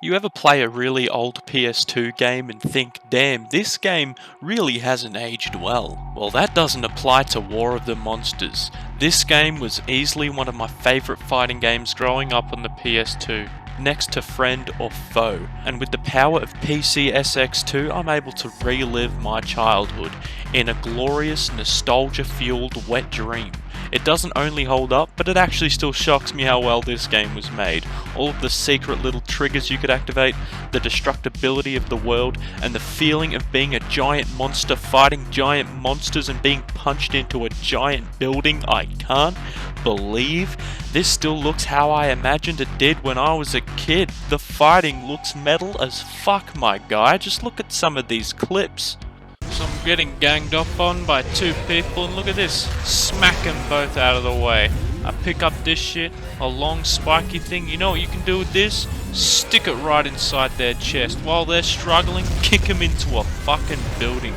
You ever play a really old PS2 game and think, damn, this game really hasn't aged well? Well, that doesn't apply to War of the Monsters. This game was easily one of my favourite fighting games growing up on the PS2, next to Friend or Foe. And with the power of PCSX2, I'm able to relive my childhood in a glorious, nostalgia-fueled wet dream. It doesn't only hold up, but it actually still shocks me how well this game was made. All of the secret little triggers you could activate, the destructibility of the world, and the feeling of being a giant monster fighting giant monsters and being punched into a giant building I can't believe. This still looks how I imagined it did when I was a kid. The fighting looks metal as fuck, my guy. Just look at some of these clips. So I'm getting ganged up on by two people, and look at this, smack them both out of the way. I pick up this shit, a long spiky thing. You know what you can do with this? Stick it right inside their chest. While they're struggling, kick them into a fucking building.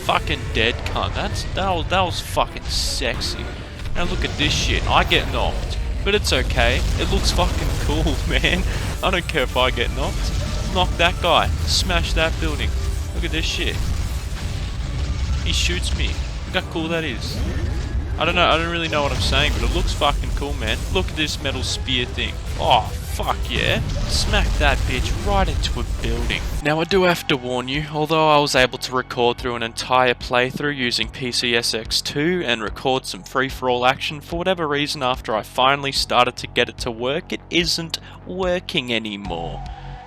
Fucking dead cunt. That was fucking sexy. Now look at this shit. I get knocked, but it's okay. It looks fucking cool, man. I don't care if I get knocked. Knock that guy. Smash that building. Look at this shit. He shoots me. Look how cool that is. I don't really know what I'm saying, but it looks fucking cool, man. Look at this metal spear thing. Oh, fuck yeah. Smack that bitch right into a building. Now I do have to warn you, although I was able to record through an entire playthrough using PCSX2 and record some free-for-all action, for whatever reason after I finally started to get it to work, it isn't working anymore.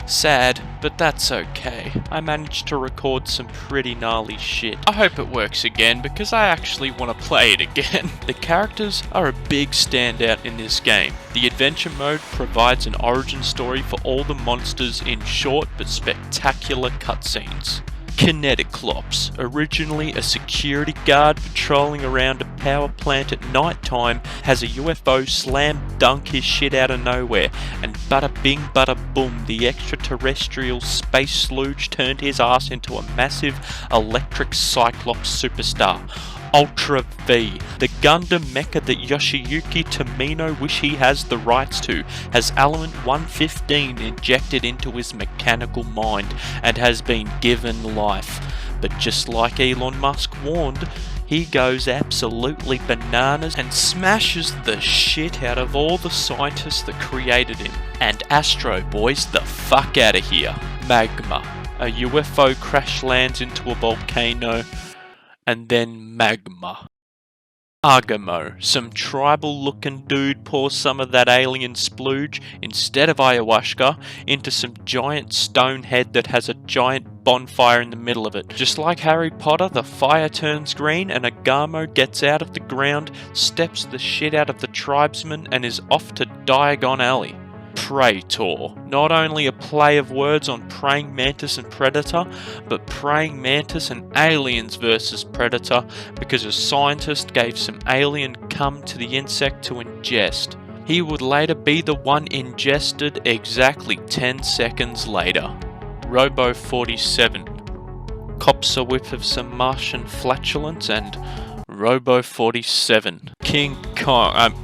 Sad, but that's okay. I managed to record some pretty gnarly shit. I hope it works again because I actually want to play it again. The characters are a big standout in this game. The adventure mode provides an origin story for all the monsters in short but spectacular cutscenes. Kineticlops, originally a security guard patrolling around a power plant at night time, has a UFO slam dunk his shit out of nowhere, and bada bing bada boom, the extraterrestrial space slooge turned his ass into a massive electric cyclops superstar. Ultra V, the Gundam mecha that Yoshiyuki Tomino wish he has the rights to, has element 115 injected into his mechanical mind and has been given life. But just like Elon Musk warned, he goes absolutely bananas and smashes the shit out of all the scientists that created him. And Astro Boy's the fuck out of here. Magma, a UFO crash lands into a volcano, and then magma. Agamo, some tribal looking dude pours some of that alien splooge, instead of ayahuasca, into some giant stone head that has a giant bonfire in the middle of it. Just like Harry Potter, the fire turns green and Agamo gets out of the ground, steps the shit out of the tribesman and is off to Diagon Alley. Praetor, not only a play of words on praying mantis and predator, but praying mantis and aliens versus predator, because a scientist gave some alien cum to the insect to ingest. He would later be the one ingested exactly 10 seconds later. Robo 47, cops a whiff of some Martian flatulence, and Robo 47. King Kong,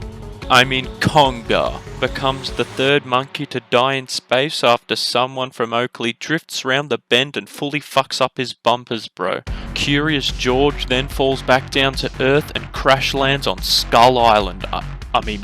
Konga, becomes the third monkey to die in space after someone from Oakley drifts round the bend and fully fucks up his bumpers, bro. Curious George then falls back down to Earth and crash lands on Skull Island,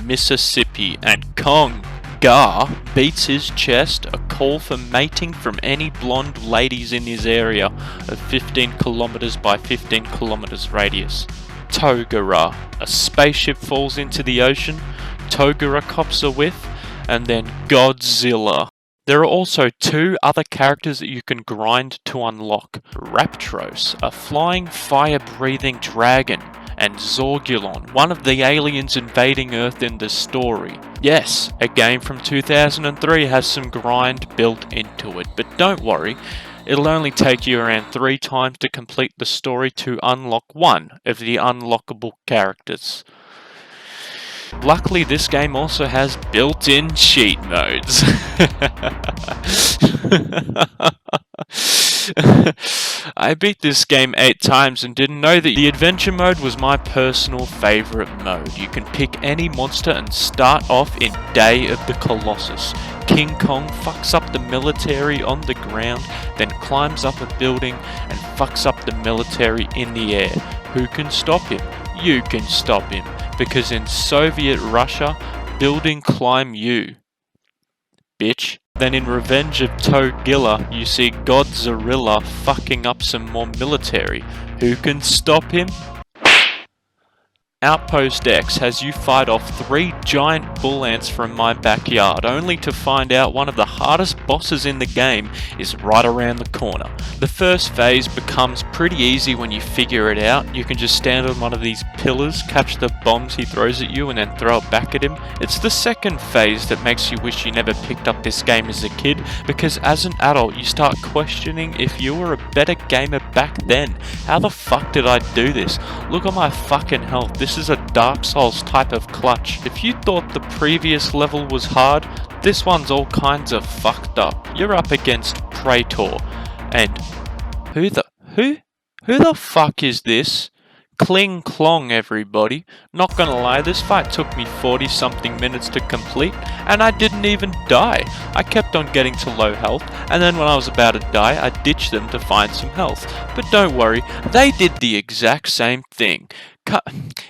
Mississippi, and Konga beats his chest, a call for mating from any blonde ladies in his area of 15 kilometers by 15 kilometers radius. Togura, a spaceship falls into the ocean, Togura cops a whiff, and then Godzilla. There are also two other characters that you can grind to unlock. Raptros, a flying fire-breathing dragon, and Zorgulon, one of the aliens invading Earth in the story. Yes, a game from 2003 has some grind built into it, but don't worry, it'll only take you around 3 times to complete the story to unlock one of the unlockable characters. Luckily, this game also has built-in cheat modes. I beat this game 8 times and didn't know that the adventure mode was my personal favourite mode. You can pick any monster and start off in Day of the Colossus. King Kong fucks up the military on the ground, then climbs up a building and fucks up the military in the air. Who can stop him? You can stop him, because in Soviet Russia, building climb you. Bitch. Then in Revenge of Togilla, you see Godzilla fucking up some more military. Who can stop him? Outpost X has you fight off 3 giant bull ants from my backyard, only to find out one of the hardest bosses in the game is right around the corner. The first phase becomes pretty easy when you figure it out. You can just stand on one of these pillars, catch the bombs he throws at you and then throw it back at him. It's the second phase that makes you wish you never picked up this game as a kid, because as an adult you start questioning if you were a better gamer back then. How the fuck did I do this? Look at my fucking health. This is a Dark Souls type of clutch. If you thought the previous level was hard, this one's all kinds of fucked up. You're up against Praetor, and who the fuck is this? Kling Klong, everybody. Not gonna lie, this fight took me 40 something minutes to complete, and I didn't even die. I kept on getting to low health, and then when I was about to die, I ditched them to find some health. But don't worry, they did the exact same thing.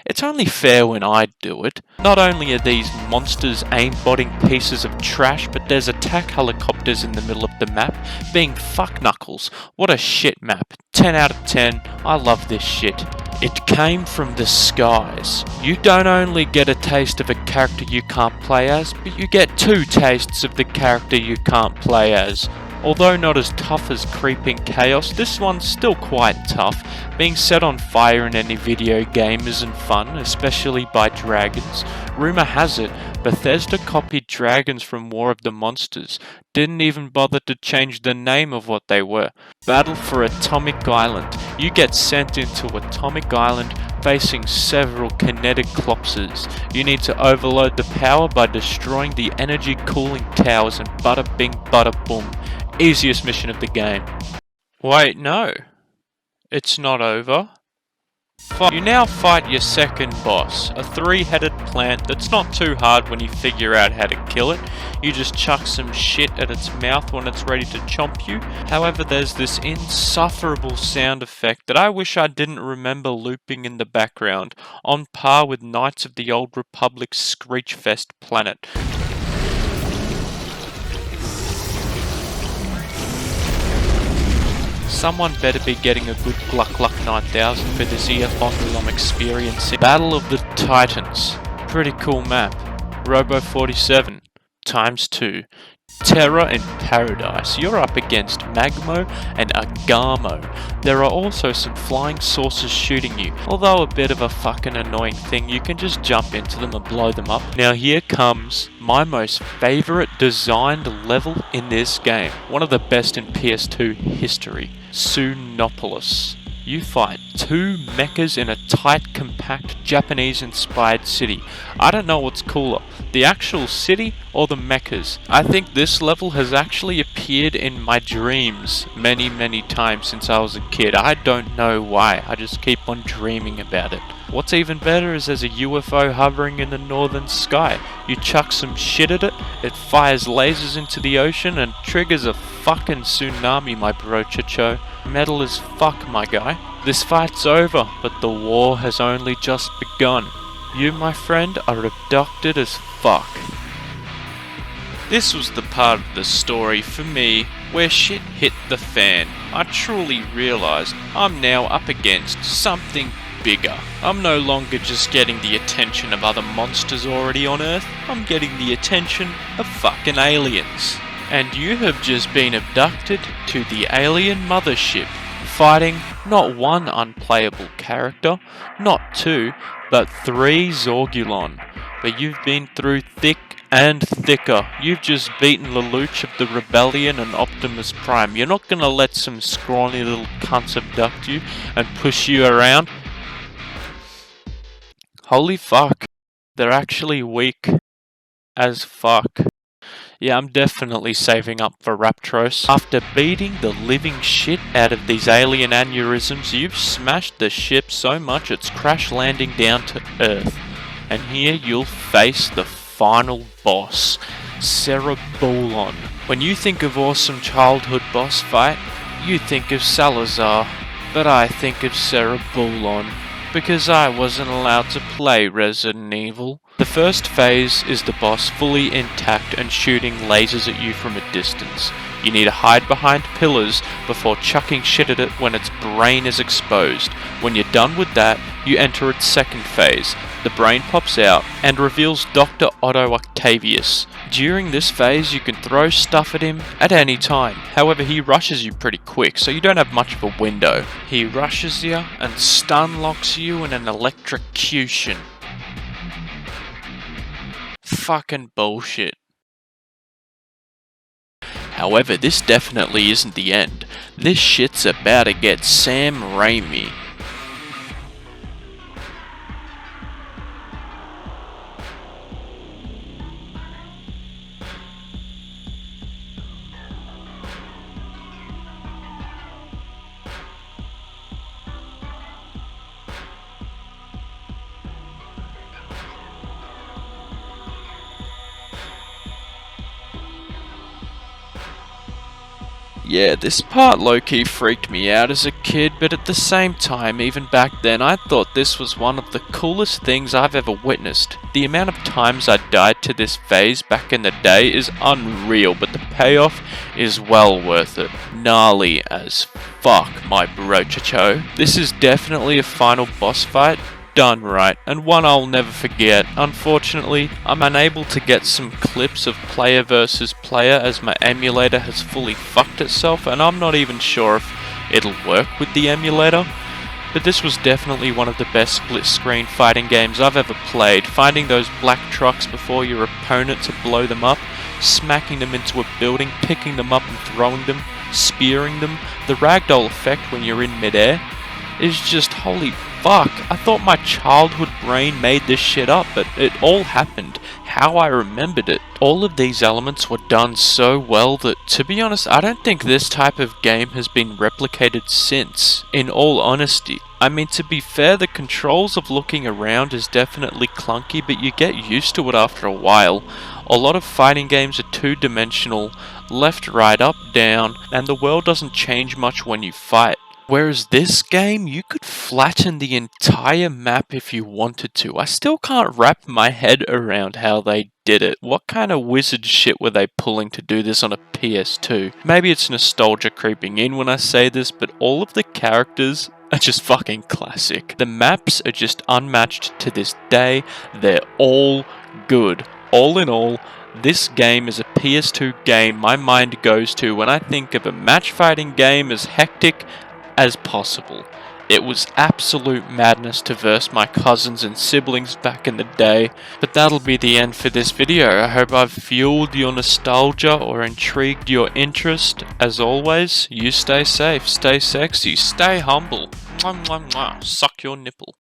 It's only fair when I do it. Not only are these monsters aimbotting pieces of trash, but there's attack helicopters in the middle of the map, being fuck knuckles. What a shit map. 10 out of 10. I love this shit. It came from the skies. You don't only get a taste of a character you can't play as, but you get 2 tastes of the character you can't play as. Although not as tough as Creeping Chaos, this one's still quite tough. Being set on fire in any video game isn't fun, especially by dragons. Rumour has it, Bethesda copied dragons from War of the Monsters, didn't even bother to change the name of what they were. Battle for Atomic Island. You get sent into Atomic Island facing several kinetic clopses. You need to overload the power by destroying the energy cooling towers and bada bing bada boom. Easiest mission of the game. Wait, no. It's not over. You now fight your second boss, a 3-headed plant that's not too hard when you figure out how to kill it. You just chuck some shit at its mouth when it's ready to chomp you. However, there's this insufferable sound effect that I wish I didn't remember looping in the background, on par with Knights of the Old Republic's Screechfest planet. Someone better be getting a good Gluck Gluck 9000 for this ear fondle I'm experiencing. Battle of the Titans. Pretty cool map. Robo 47 ×2. Terror in Paradise. You're up against Magmo and Agamo. There are also some flying saucers shooting you. Although a bit of a fucking annoying thing, you can just jump into them and blow them up. Now here comes my most favourite designed level in this game. One of the best in PS2 history. Sunopolis. You fight 2 mechas in a tight, compact, Japanese-inspired city. I don't know what's cooler, the actual city or the mechas. I think this level has actually appeared in my dreams many times since I was a kid. I don't know why, I just keep on dreaming about it. What's even better is there's a UFO hovering in the northern sky. You chuck some shit at it, it fires lasers into the ocean and triggers a fucking tsunami, my brochacho. Metal as fuck, my guy. This fight's over, but the war has only just begun. You, my friend, are abducted as fuck. This was the part of the story for me where shit hit the fan. I truly realised I'm now up against something bigger. I'm no longer just getting the attention of other monsters already on Earth, I'm getting the attention of fucking aliens. And you have just been abducted to the alien mothership, fighting not 1 unplayable character, not 2, but 3 Zorgulon. But you've been through thick and thicker. You've just beaten Lelouch of the Rebellion and Optimus Prime. You're not gonna let some scrawny little cunts abduct you and push you around. Holy fuck, they're actually weak as fuck. Yeah, I'm definitely saving up for Raptros. After beating the living shit out of these alien aneurysms, you've smashed the ship so much it's crash landing down to Earth. And here you'll face the final boss, Cerebellum. When you think of awesome childhood boss fight, you think of Salazar, but I think of Cerebellum, because I wasn't allowed to play Resident Evil. The first phase is the boss fully intact and shooting lasers at you from a distance. You need to hide behind pillars before chucking shit at it when its brain is exposed. When you're done with that, you enter its second phase. The brain pops out and reveals Dr. Otto Octavius. During this phase, you can throw stuff at him at any time. However, he rushes you pretty quick, so you don't have much of a window. He rushes you and stun locks you in an electrocution. Fucking bullshit. However, this definitely isn't the end. This shit's about to get Sam Raimi. Yeah, this part low-key freaked me out as a kid, but at the same time, even back then, I thought this was one of the coolest things I've ever witnessed. The amount of times I died to this phase back in the day is unreal, but the payoff is well worth it. Gnarly as fuck, my brochacho. This is definitely a final boss fight done right, and one I'll never forget. Unfortunately, I'm unable to get some clips of player versus player as my emulator has fully fucked itself, and I'm not even sure if it'll work with the emulator. But this was definitely one of the best split-screen fighting games I've ever played. Finding those black trucks before your opponent to blow them up, smacking them into a building, picking them up and throwing them, spearing them, the ragdoll effect when you're in midair is just holy fuck. I thought my childhood brain made this shit up, but it all happened how I remembered it. All of these elements were done so well that, to be honest, I don't think this type of game has been replicated since, in all honesty. I mean, to be fair, the controls of looking around is definitely clunky, but you get used to it after a while. A lot of fighting games are two-dimensional, left, right, up, down, and the world doesn't change much when you fight. Whereas this game, you could flatten the entire map if you wanted to. I still can't wrap my head around how they did it. What kind of wizard shit were they pulling to do this on a PS2? Maybe it's nostalgia creeping in when I say this, but all of the characters are just fucking classic. The maps are just unmatched to this day. They're all good. All in all, this game is a PS2 game my mind goes to when I think of a match fighting game as hectic as possible. It was absolute madness to verse my cousins and siblings back in the day, but that'll be the end for this video. I hope I've fueled your nostalgia or intrigued your interest. As always, you stay safe, stay sexy, stay humble. Mwah, mwah, mwah. Suck your nipple.